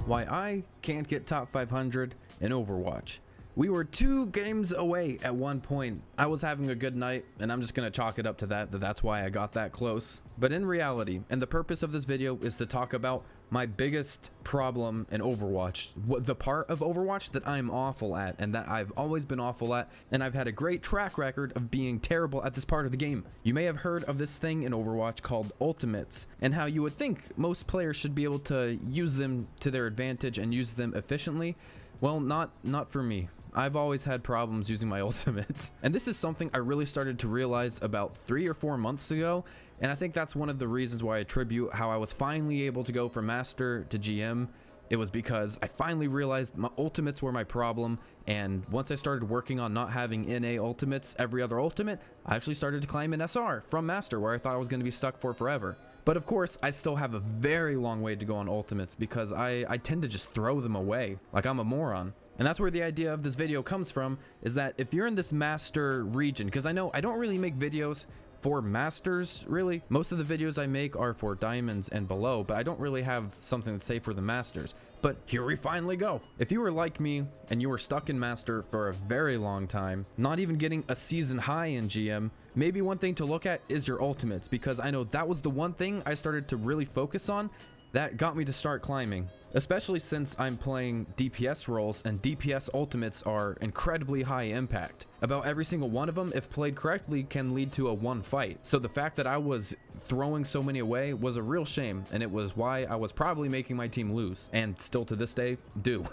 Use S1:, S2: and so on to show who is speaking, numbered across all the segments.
S1: why I can't get top 500 in Overwatch. We were 2 games away at one point. I was having a good night, and I'm just gonna chalk it up to that's why I got that close. But in reality, and the purpose of this video is to talk about my biggest problem in Overwatch, the part of Overwatch that I'm awful at and that I've always been awful at, and I've had a great track record of being terrible at this part of the game. You may have heard of this thing in Overwatch called ultimates, and how you would think most players should be able to use them to their advantage and use them efficiently. Well, not for me. I've always had problems using my ultimates. And this is something I really started to realize about 3 or 4 months ago, and I think that's one of the reasons why I attribute how I was finally able to go from Master to GM. It was because I finally realized my ultimates were my problem, and once I started working on not having NA ultimates every other ultimate, I actually started to climb an SR from Master, where I thought I was going to be stuck for forever. But of course, I still have a very long way to go on ultimates because I tend to just throw them away like I'm a moron. And that's where the idea of this video comes from, is that if you're in this Master region, because I know I don't really make videos for Masters, really. Most of the videos I make are for Diamonds and below, but I don't really have something to say for the Masters. But here we finally go. If you were like me and you were stuck in Master for a very long time, not even getting a season high in GM, maybe one thing to look at is your ultimates, because I know that was the one thing I started to really focus on that got me to start climbing. Especially since I'm playing DPS roles, and DPS ultimates are incredibly high impact. About every single one of them, if played correctly, can lead to a 1 fight. So the fact that I was throwing so many away was a real shame, and it was why I was probably making my team lose, and still to this day do.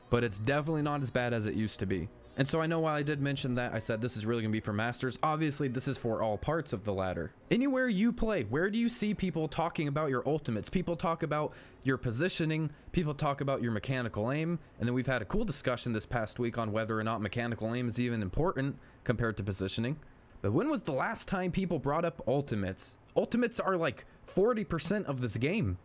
S1: But it's definitely not as bad as it used to be. And so I know while I did mention that I said this is really going to be for Masters, obviously this is for all parts of the ladder. Anywhere you play, where do you see people talking about your ultimates? People talk about your positioning, people talk about your mechanical aim, and then we've had a cool discussion this past week on whether or not mechanical aim is even important compared to positioning. But when was the last time people brought up ultimates? Ultimates are like 40% of this game.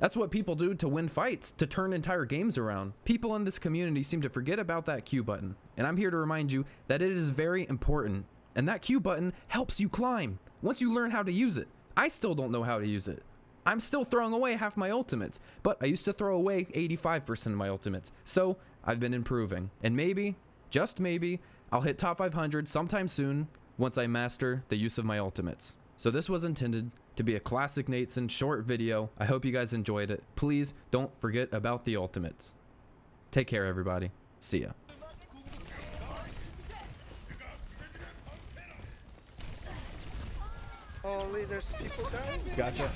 S1: That's what people do to win fights, to turn entire games around. People in this community seem to forget about that Q button, and I'm here to remind you that it is very important, and that Q button helps you climb once you learn how to use it. I still don't know how to use it. I'm still throwing away half my ultimates, but I used to throw away 85% of my ultimates, so I've been improving. And maybe, just maybe, I'll hit top 500 sometime soon once I master the use of my ultimates. So this was intended to be a classic Nateson short video. I hope you guys enjoyed it. Please don't forget about the ultimates. Take care, everybody. See ya.
S2: Only there's people down.
S1: Gotcha.